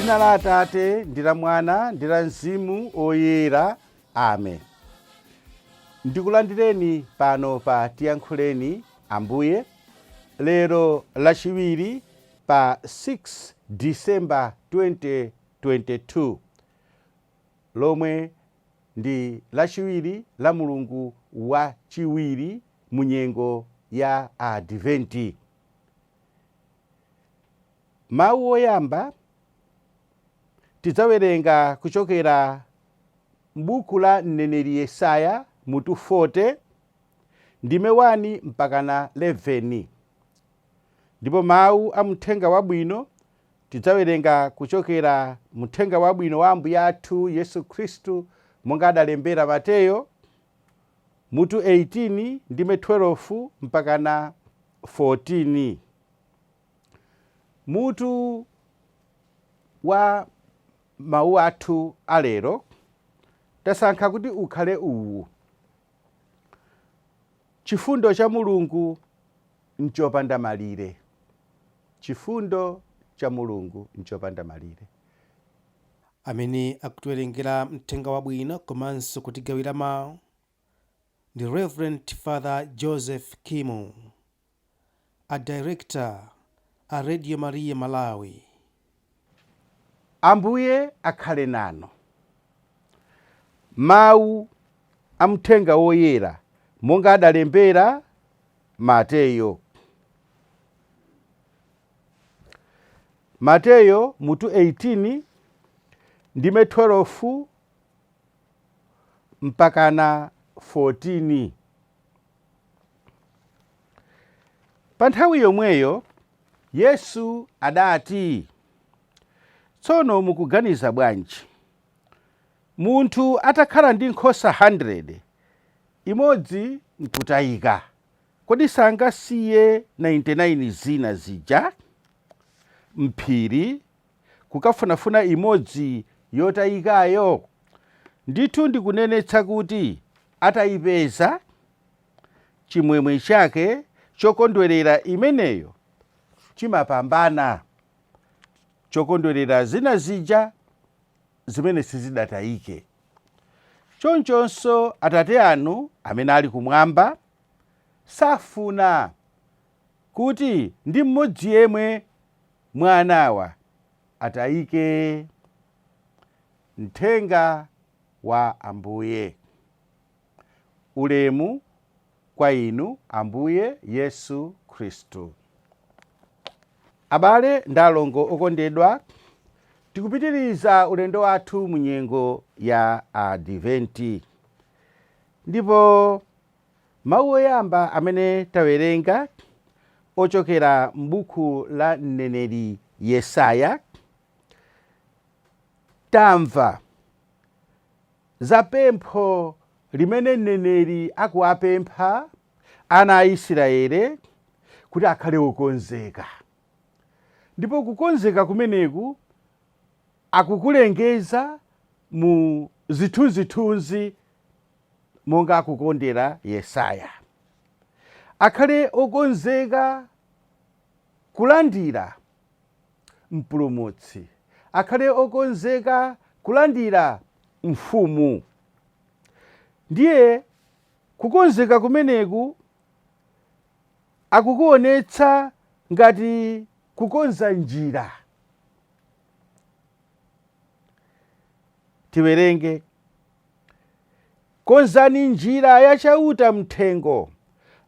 M'dzina la Atate ndi la Mwana ndi la Mzimu Oyera. Amen. Ndikulandireni pano pa Tiyankhuleni Ambuye. Lero lachiwiri pa 6 December 2022 lomwe ndi lachiwiri la mulungu wachiwiri munyengo ya Adventi. Mawu oyamba tidzawerenga kuchokera m'buku la mneneri Yesaya mutu 40 ndime 1 mpakana 11. Ndipo mawu a mthenga wabwino tidzawerenga kuchokera mthenga wabwino wa Ambuye athu Yesu Khristu monga adalembera Mateyo mutu 18 ndime 12 mpakana 14. Mutu wa mawu athu alero tasankha kuti ukhale uwu: chifundo cha Mulungu nchopanda malire. Chifundo cha Mulungu nchopanda malire. Amene akutiwerengera mthenga wabwino komanso kutigawira mawu ndi Reverend Father Joseph Kimu, a director a Radio Maria Malawi. Ambuye akhale nanu. Mawu a mthenga woyera monga adalembera Mateyo. Mateyo mutu 18 ndime 12 mpakana 14. Pa nthawi yomweyo Yesu adati, tsono mukuganiza bwanji? Munthu atakhala ndi nkhosa 100, imodzi nkutayika, kodi sangasiye 99 zina zija m'phiri kukafunafuna imodzi yotayikayo? Ndithu ndikunenetsa kuti atayipeza, chimwemwe chake chokondwerera imeneyo chimapambana chokondwerera zina zija zimene sizidatayike. Chonchonso Atate anu amene ali kumwamba safuna kuti ndi mmodzi yemwe mwa anawa atayike. Mthenga wa Ambuye. Ulemu kwa inu Ambuye Yesu Khristu. Abale ndi alongo okondedwa, tikupitiriza ulendo wathu munyengo ya Adventi. Ndipo mawu oyamba amene tawerenga ochokera m'buku la mneneri Yesaya. Tamva za pempho limene mneneri akuwapempha ana a Israele kuti akhale okonzeka. Ndipo kukonzeka kumeneku akukulengeza mu zithunzithunzi monga akukondera Yesaya. Akhale okonzeka kulandira mpulumutsi. Akhale okonzeka kulandira mfumu. Ndiye kukonzeka kumeneku akukuonetsa ngati kukonza njira. Tiwerenge: konzani njira yachauta mthengo,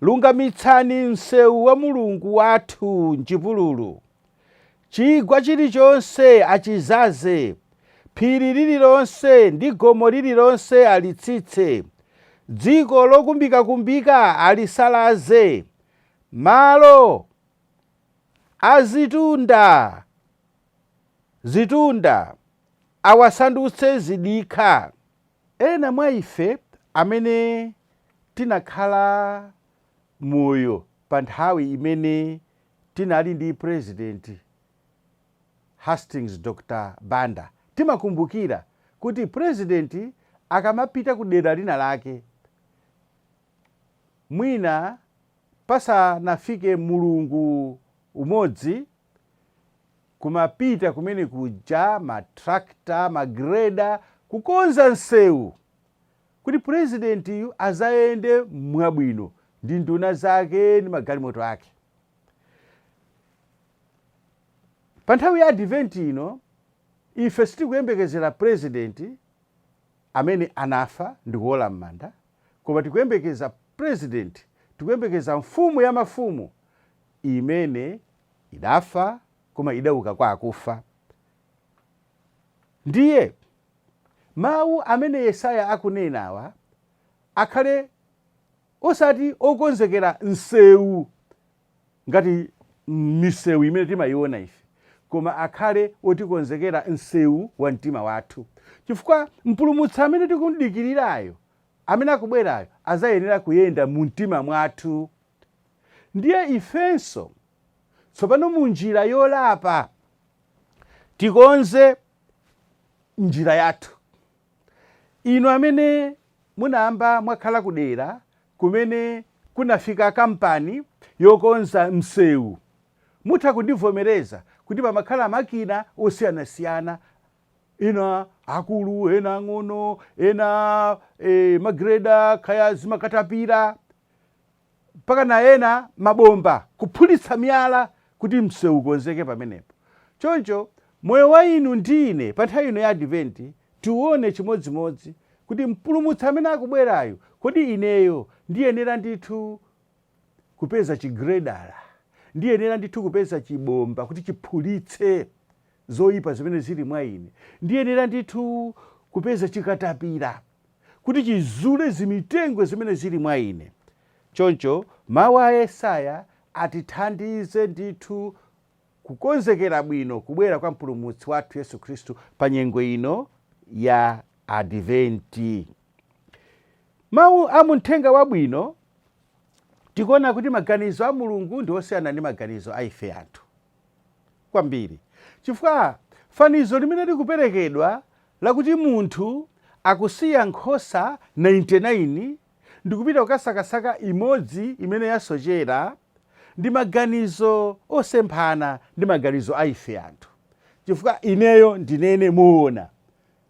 lungamitsani msewu wa Mulungu wathu m'chipululu. Chigwa chilichonse achizaze, phiri lililonse ndi gomo lililonse alitsitse, dziko lokumbikakumbika alisalaze, malo azitunda awasandutse zidikha. Ena mwa ife amene tinakhala moyo pa nthawi imene tinali ndi President Hastings Dr. Banda timakumbukira kuti President akamapita ku dera lina lake, mwina pasanafike mulungu umodzi, kumapita kumene kuja matrakta, magreda, kukonza nsewu kuti presidenti azayende mwabwino ndi nduna zake ndi magalimoto ake. Pa nthawi ya adventi ino ife sitikuyembekezera presidenti amene anafa ndikuwola m'manda, koma tikuyembekeza president, tikuyembekeza mfumu ya mafumu imene idafa koma idauka kwa akufa. Ndiye mawu amene Yesaya akunenawa akhale osati okonzekera nsewu ngati misewu imene timayiona ife, koma akhale otikonzekera nsewu wa mtima wathu, chifukwa mpulumutsi amene tikumdikirirayo, amene akubwerayo, azayenera kuyenda mu mtima mwathu. Ndiye ifenso tsopano mu njira yolapa tikonze njira yathu. Ino amene munayamba mwakhala kudera kumene kunafika kampani yokonza msewu, mutha kundivomereza kuti pamakhala makina osiyanasiyana, ena akulu, ena ang'ono, ena magreda, kaya zimakatapira, mpaka na ena mabomba kuphulitsa miyala kuti msewu ukonzeke pamenepo. Choncho moyo wa inu ndine pa nthawi ino ya adventi tione chimodzimodzi kuti mpulumutsi amene akubwerayo, kodi ineyo ndiyenera ndithu kupeza chigredala, ndiyenera ndithu kupeza chibomba kuti chiphulitse zoyipa zimene zili mwa ine, ndiyenera ndithu kupeza chikatapira kuti chizule zimitengo zimene zili mwa ine. Choncho mawu a Yesaya atithandize ndithu kukonzekera bwino kubwera kwa mpulumutsi wathu Yesu Khristu pa nyengo ino ya adventi. Mawu a muthenga wabwino tikuona kuti maganizo a Mulungu ndi osiyana ndi maganizo a ife anthu kwambiri, chifukwa fanizo limene likuperekedwa lakuti munthu akusiya nkhosa 99 ndikupita kukasakasaka imodzi imene yasochera, ndi maganizo osemphana ndi maganizo a ife anthu. Chifukwa ineyo ndinene muona,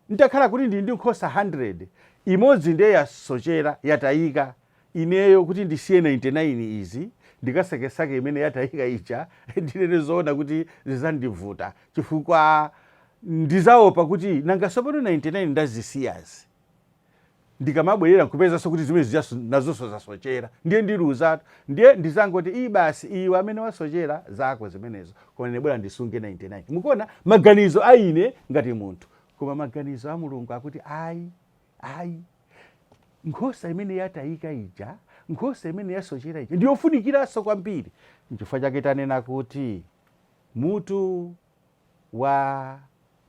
nditakhala kuti ndili ndi nkhosa 100, imodzi ndiye yasochera yatayika, ineyo kuti ndisiye 99 izi ndikasakesake imene yatayika ija, ndinene zoona kuti zizandivuta, chifukwa ndizaopa kuti nangasopano 99 ndazisiyazi, ndikamabwerera nkupezanso kuti zimene nazonso zasochera, ndiye ndiluzatu, ndiye ndizangoti basi iwe amene wasochera zako zimenezo, koma ndibwera ndisunge 99. Mukuona maganizo a ine ngati munthu, koma maganizo a Mulungu akuti ayi, nkhosa imene yatayika ija, nkhosa imene yasochera ija ndiyofunikiranso kwambiri. N'chifukwa chake tanena kuti mutu wa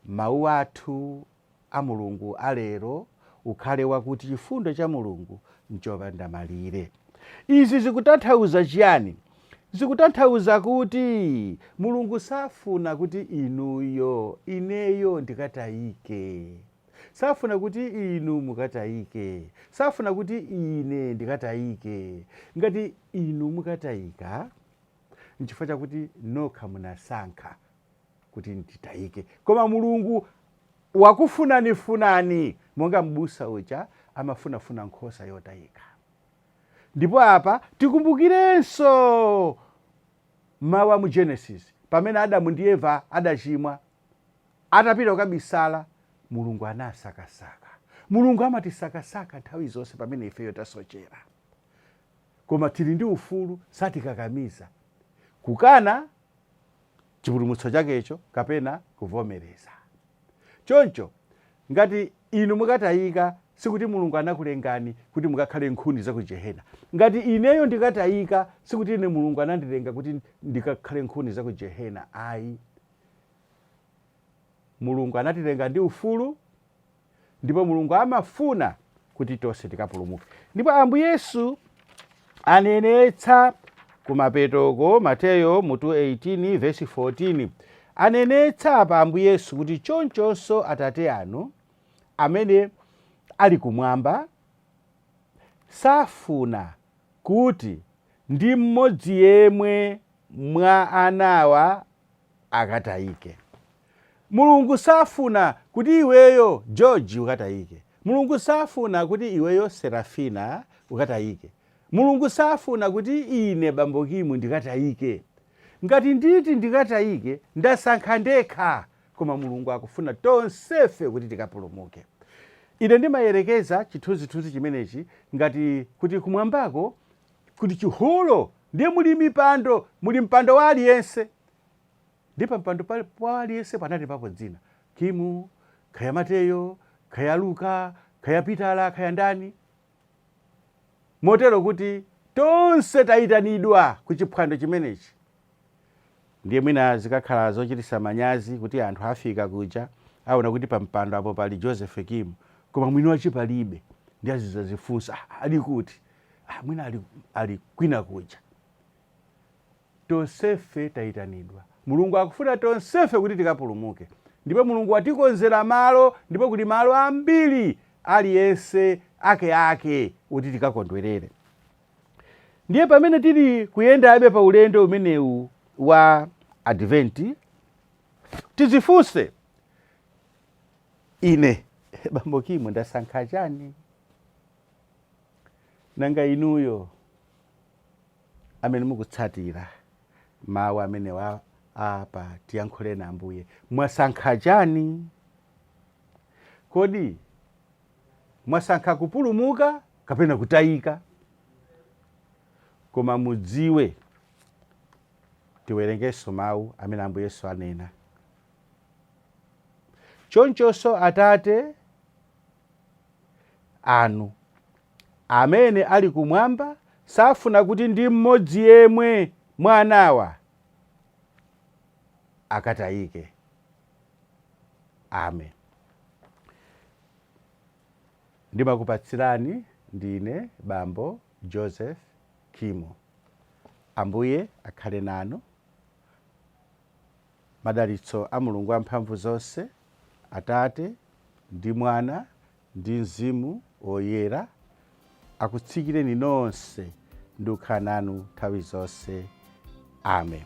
mawu athu a Mulungu alero ukhale wakuti chifundo cha Mulungu nchopanda malire. Izi zikutanthauza chiyani? Zikutanthauza kuti Mulungu safuna kuti ineyo ndikatayike, safuna kuti inu mukatayike, safuna kuti ine ndikatayike. Ngati inu mukatayika, n'chifukwa chakuti nokha munasankha kuti nditayike, koma Mulungu wakufunani monga m'busa uja amafunafuna nkhosa yotayika. Ndipo apa tikumbukirenso mawu mu Genesis pamene Adamu ndi Eva adachimwa, atapita kukabisala, Mulungu anasakasaka. Mulungu amatisakasaka nthawi zonse pamene ifeyo tasochera, koma tili ndi ufulu satikakamiza kukana chipulumutso chakecho kapena kuvomereza. Choncho ngati inu mukatayika, sikuti Mulungu anakulengani kuti mukakhale nkhuni za ku Jehena. Ngati ineyo ndikatayika, sikuti ine Mulungu anandilenga kuti ndikakhale nkhuni za ku Jehena. Ayi, Mulungu anatilenga ndi ufulu, ndipo Mulungu amafuna kuti tonse tikapulumuke. Ndipo Ambuye Yesu anenetsa kumapetoko, Mateyo mutu 18 verse 14, anenetsa pa Ambuye Yesu kuti chonchonso Atate anu amene ali kumwamba safuna kuti ndi mmodzi yemwe mwa anawa akatayike, Mulungu safuna kuti iweyo George ukatayike. Mulungu safuna kuti iweyo Serafina ukatayike. Mulungu safuna kuti ine bambo Kimu ndikatayike. Ngati nditi ndikatayike ndasankha ndekha, koma Mulungu akufuna tonsefe kuti tikapulumuke. Ine ndimayerekeza chithunzithunzi chimenechi ngati kuti kumwambako kuti chiholo ndiye muli mpando wa aliyense. Ndipo mpando wa aliyense panali papo dzina. Kimu, kaya Mateyo, kaya Luka, kaya Pitala, kaya ndani. Motero kuti tonse tayitanidwa ku chiphwando chimenechi. Ndiye mwina zikakhala zochititsa manyazi kuti anthu afika kuja aona kuti pampando apo pali Joseph Kimu, koma mwini wace palibe. Ndi azifunsa ali kuti mwina ali kwina kuja. Tonsefe tayitanidwa. Mulungu akufuna tonsefe kuti tikapulumuke. Ndipo Mulungu watikonzera malo, ndipo kuli malo ambiri aliyense ake kuti tikakondwerere. Ndiye pamene tili kuyendabe pa ulendo umenewu wa Adventi, tizifunse, ine bambo Kimu ndasankha chani? Nanga inuyo amene mukutsatira mawu amene wa apa tiyankhule na Ambuye, mwasankha chani? Kodi mwasankha kupulumuka kapena kutayika? Koma mudziwe, tiwerengeso mawu amene Ambuye Yesu anena. Chonchonso Atate anu amene ali kumwamba safuna kuti ndi mmodzi yemwe mwa anawa akatayike. Amen. Ndimakupatsirani ndine bambo Joseph Kimu. Ambuye akhale nanu. Madalitso a Mulungu amphamvu zonse, Atate ndi Mwana ndi Mzimu Woyera akutsikireni nonse ndi kukhala nanu nthawi zonse. Amen.